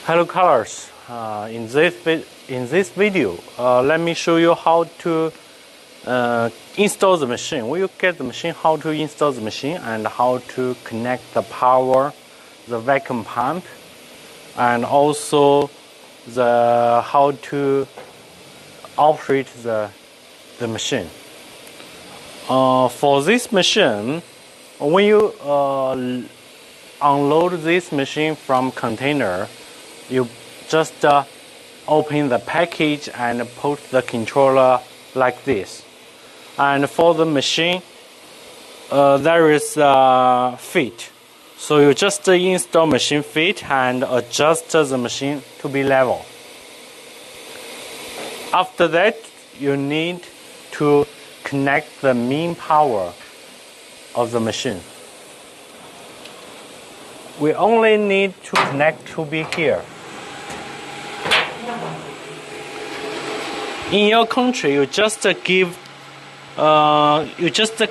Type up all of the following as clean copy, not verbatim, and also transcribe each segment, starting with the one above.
Hello colors. In this video, let me show you how to install the machine. We will get the machine, how to install the machine, and how to connect the power, the vacuum pump, and also the how to operate the machine. For this machine, when you unload this machine from container, you just open the package and put the controller like this. And for the machine, there is feet. So you just install machine feet and adjust the machine to be level. After that, you need to connect the main power of the machine. We only need to connect to be here. In your country, you just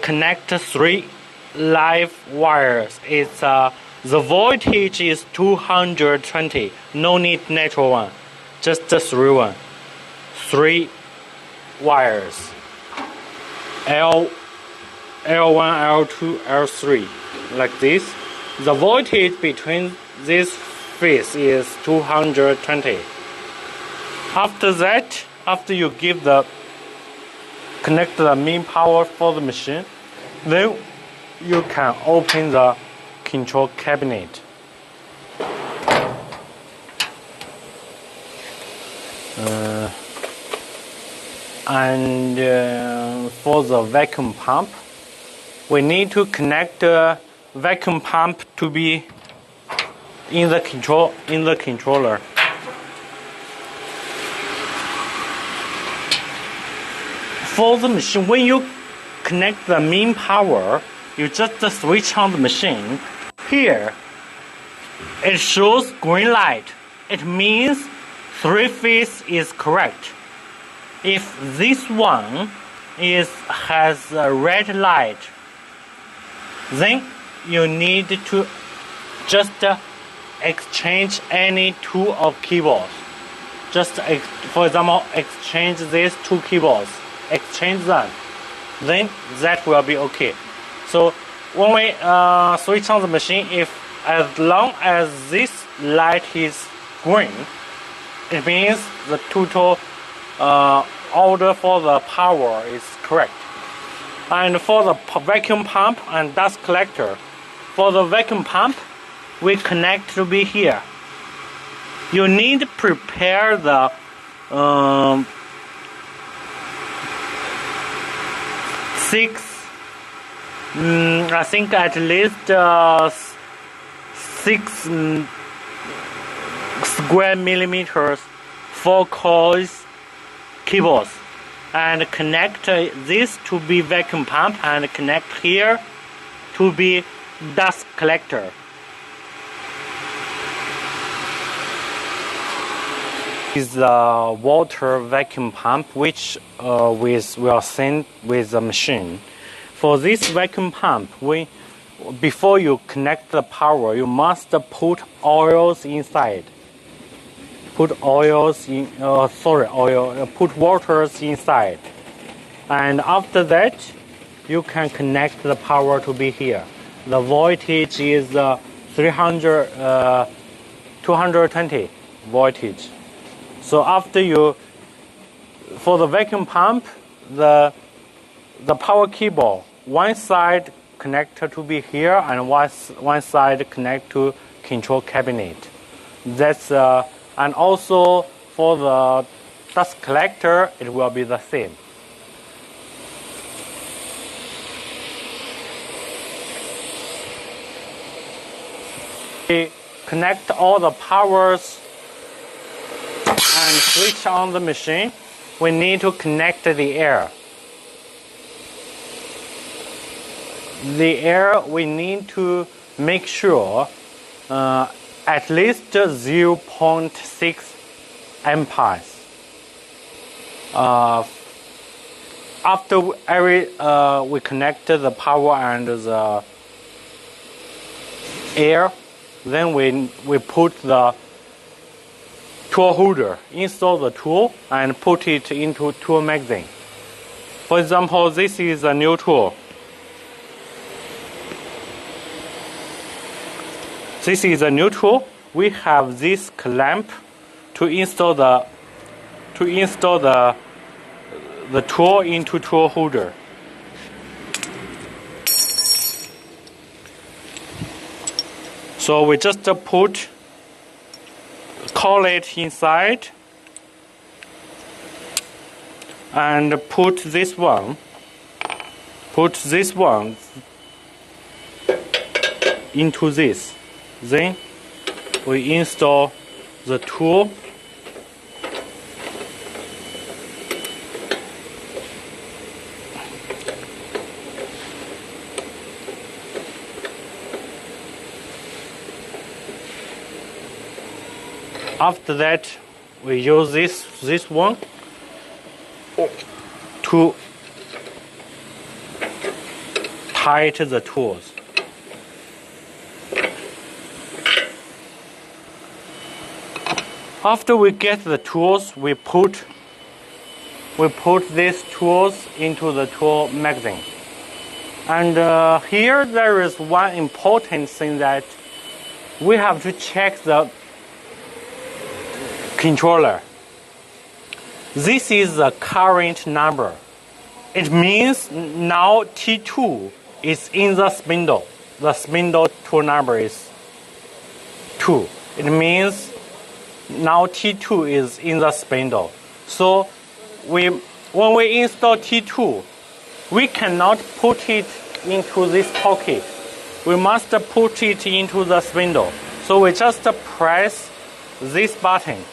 connect 3 live wires. It's the voltage is 220. No need natural one. Just 3 wires. L1, L2, L3, like this. The voltage between these phase is 220. After that, after you connect the main power for the machine, then you can open the control cabinet. For the vacuum pump, we need to connect the vacuum pump to be in the controller. For the machine, when you connect the main power, you just switch on the machine. Here, it shows green light. It means 3-phase is correct. If this one has a red light, then you need to just exchange any 2 of keyboards. Just for example, exchange these 2 keyboards. Exchange them, then that will be okay. So when we switch on the machine, as long as this light is green, it means the total order for the power is correct. And for the vacuum pump and dust collector, for the vacuum pump, we connect to be here. You need to prepare the I think at least 6 square millimeters 4 coils keyboards, and connect this to be vacuum pump and connect here to be dust collector. Is the water vacuum pump which will send with the machine. For this vacuum pump, before you connect the power, you must put oils inside. Put waters inside, and after that, you can connect the power to be here. The voltage is 220 voltage. So after for the vacuum pump, the power cable, one side connect to be here and one side connect to control cabinet. That's and also for the dust collector, it will be the same. We connect all the powers and switch on the machine. We need to connect the air. The air, we need to make sure at least 0.6 amperes. After we connect the power and the air, then we put the tool holder. Install the tool and put it into tool magazine. For example, this is a new tool. This is a new tool. We have this clamp to install the tool into tool holder. So we just call it inside and put this one into this. Then we install the tool. After that, we use this one to tight the tools. After we get the tools, we put these tools into the tool magazine. And here there is one important thing that we have to check the controller. This is the current number. It means now T2 is in the spindle. The spindle tool number is 2. It means now T2 is in the spindle. So when we install T2, we cannot put it into this pocket. We must put it into the spindle. So we just press this button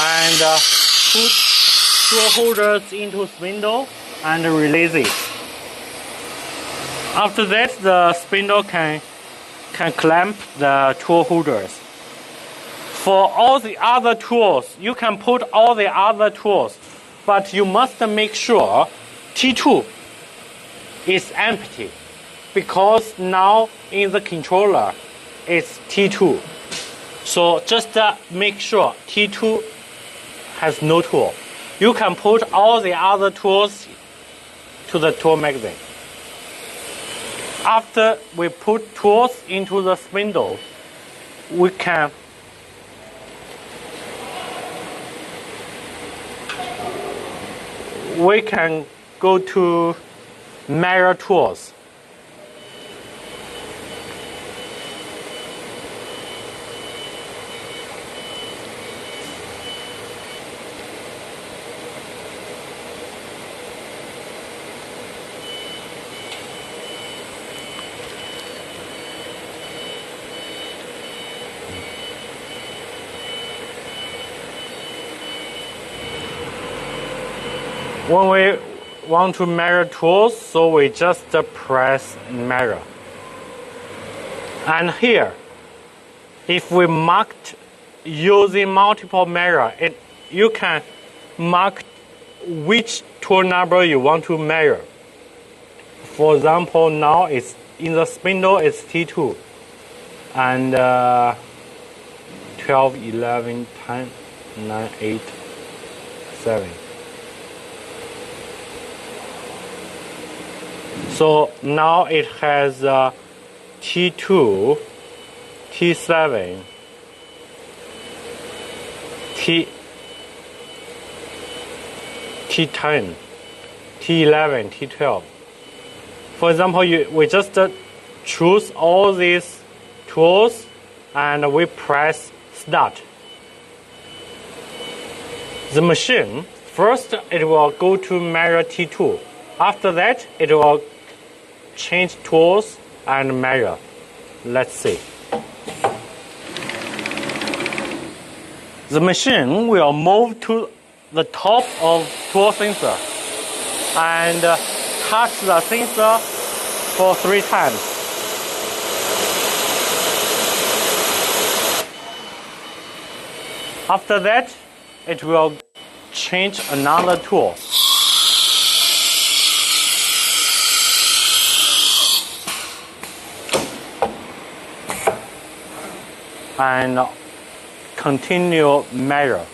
and put tool holders into spindle and release it. After that, the spindle can clamp the tool holders. For all the other tools, you can put all the other tools, but you must make sure T2 is empty, because now in the controller it's T2. So just make sure T2 has no tool. You can put all the other tools to the tool magazine. After we put tools into the spindle, we can go to measure tools. When we want to measure tools, so we just press measure. And here, if we marked using multiple measure, you can mark which tool number you want to measure. For example, now it's in the spindle it's T2 and 12, 11, 10, 9, 8, 7. So now it has T2, T7, T10, T11, T12. For example, we just choose all these tools and we press start. The machine, first it will go to measure T2. After that, it will change tools and measure. Let's see. The machine will move to the top of tool sensor and touch the sensor for 3 times. After that, it will change another tool. And continue measure.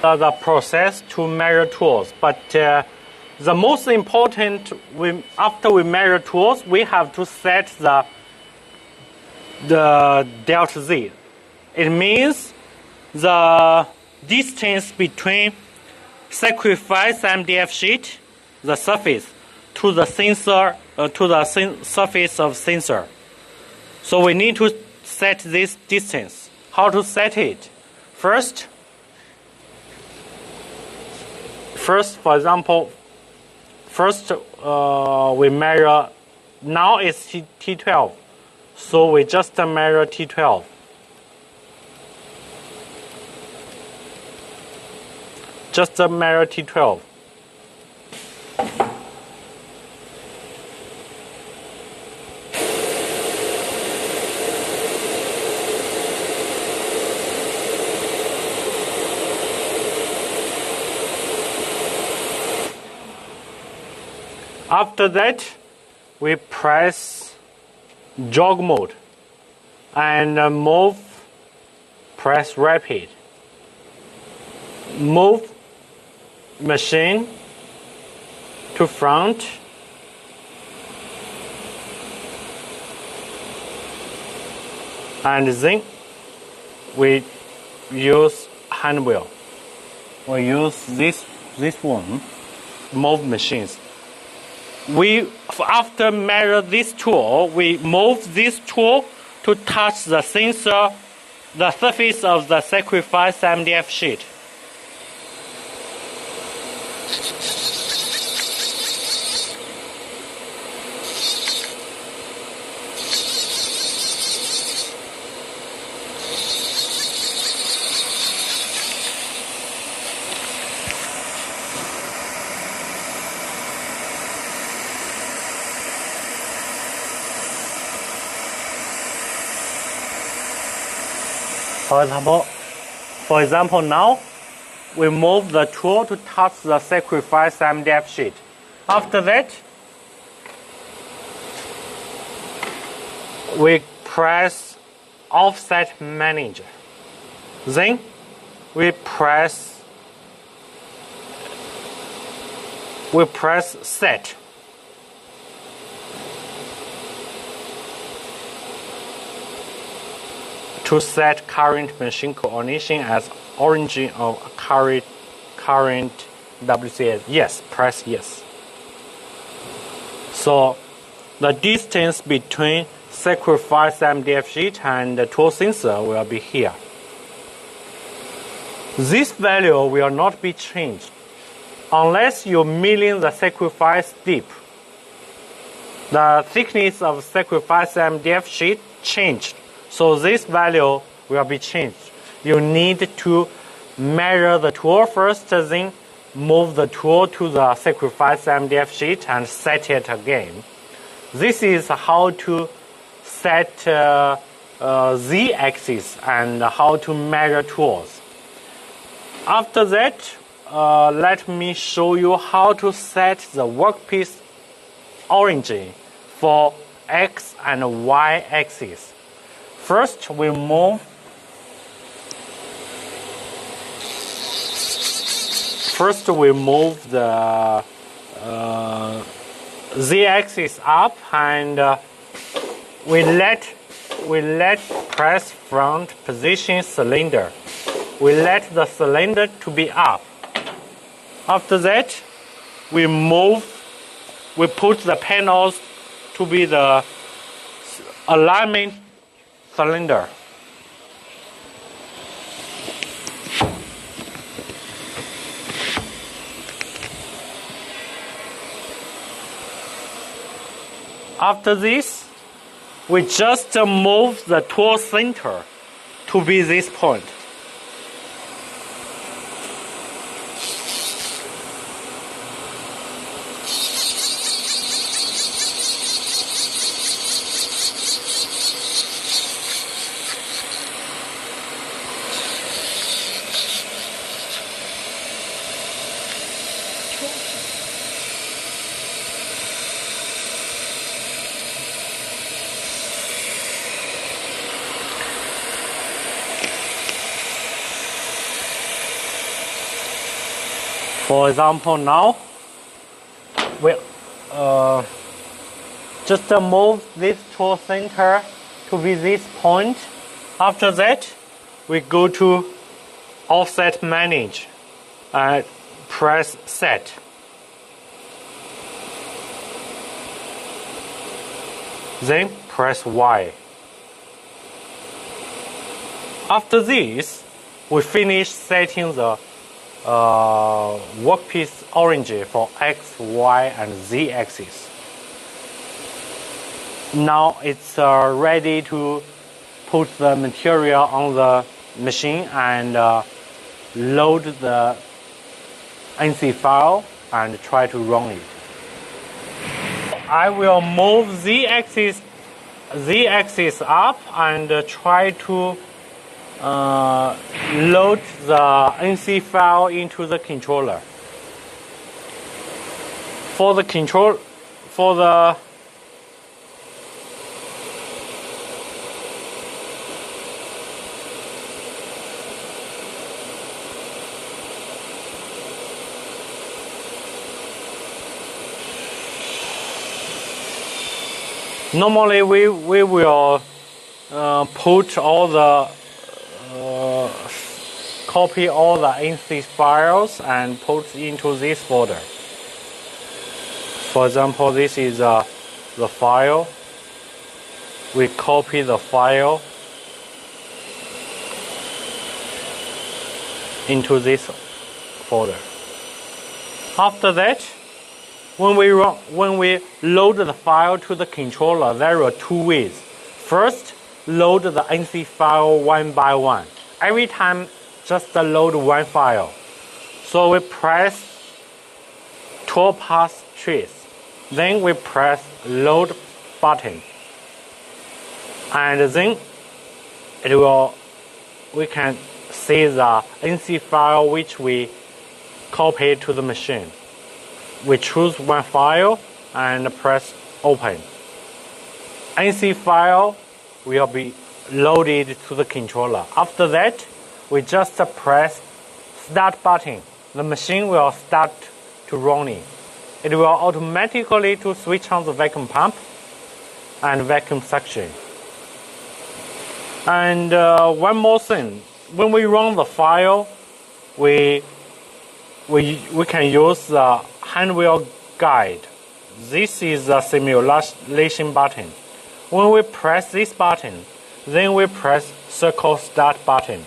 The process to measure tools, but the most important, after we measure tools, we have to set the delta Z. It means the distance between sacrifice MDF sheet, the surface, to the sensor, to the surface of sensor. So we need to set this distance. How to set it? First, for example, we measure, now it's T12, so we just measure T12. Just measure T12. After that, we press jog mode and press rapid. Move machine to front. And then we use hand wheel. We use this one, move machines. After measure this tool, we move this tool to touch the sensor, the surface of the sacrifice MDF sheet. For example, now we move the tool to touch the sacrifice MDF sheet. After that, we press offset manager. Then we press set. To set current machine coordination as origin of current WCS. Yes, press yes. So the distance between sacrifice MDF sheet and the tool sensor will be here. This value will not be changed unless you milling the sacrifice deep. The thickness of sacrifice MDF sheet changed. So this value will be changed. You need to measure the tool first, then move the tool to the sacrifice MDF sheet and set it again. This is how to set Z-axis and how to measure tools. After that, let me show you how to set the workpiece origin for X and Y axis. First, we move the Z-axis up, and we let press front position cylinder. We let the cylinder to be up. After that, we put the panels to be the alignment cylinder. After this, we just move the tool center to be this point. For example, now we just move this tool center to be this point. After that, we go to offset manage and press set. Then press Y. After this, we finish setting the workpiece origin for X, Y, and Z axis. Now it's ready to put the material on the machine and load the NC file and try to run it. I will move Z axis up and try to load the NC file into the controller. Normally we will put all the copy all the NC files and put into this folder. For example, this is the file. We copy the file into this folder. After that, when we load the file to the controller, there are two ways. First, load the NC file one by one. Every time, just load one file. So we press tool path trace. Then we press load button. And then we can see the NC file which we copied to the machine. We choose one file and press open. NC file will be loaded to the controller. After that, we just press start button. The machine will start to running. It will automatically to switch on the vacuum pump and vacuum suction. And one more thing, when we run the file, we can use the hand wheel guide. This is the simulation button. When we press this button, then we press circle start button.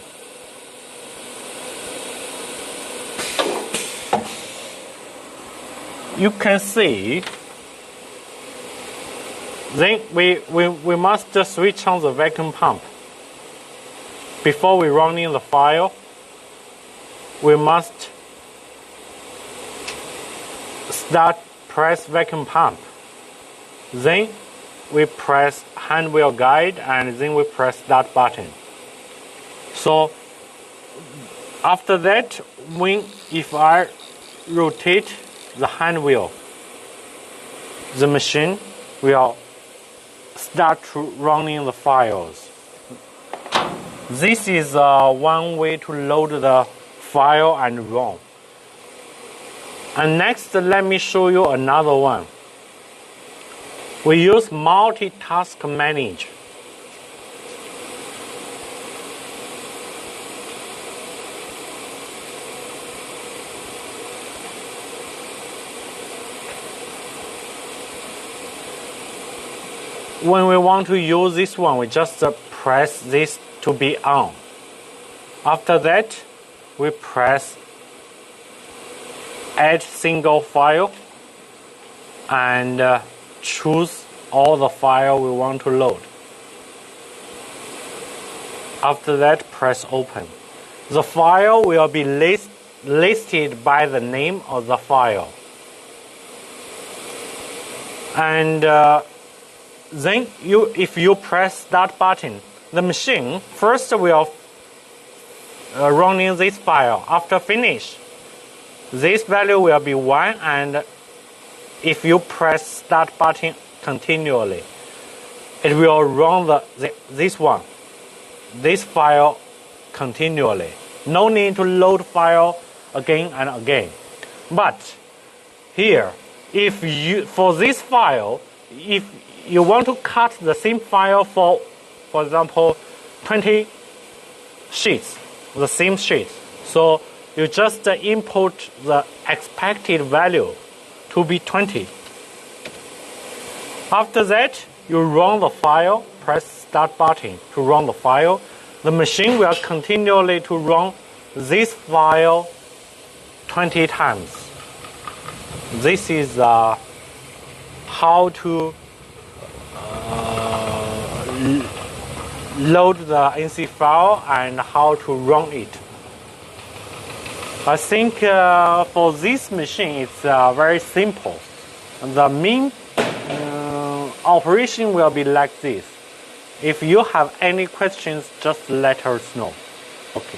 You can see, then we must switch on the vacuum pump. Before we run in the file, we must press vacuum pump. Then we press hand wheel guide and then we press start button. So After that, if I rotate the hand wheel, the machine will start to running the files. This is one way to load the file and run. And next, let me show you another one. We use multitask manage. When we want to use this one, we just press this to be on. After that, we press add single file and choose all the file we want to load. After that, press open. The file will be listed by the name of the file. And then if you press start button, the machine first will running this file. After finish, this value will be 1, and if you press start button continually, it will run this file continually. No need to load file again and again. But here, for this file, if you want to cut the same file for example, 20 sheets, the same sheet. So you just input the expected value to be 20. After that, you run the file, press start button to run the file. The machine will continually to run this file 20 times. This is how to load the NC file and how to run it. I think for this machine it's very simple. The main operation will be like this. If you have any questions, just let us know. Okay.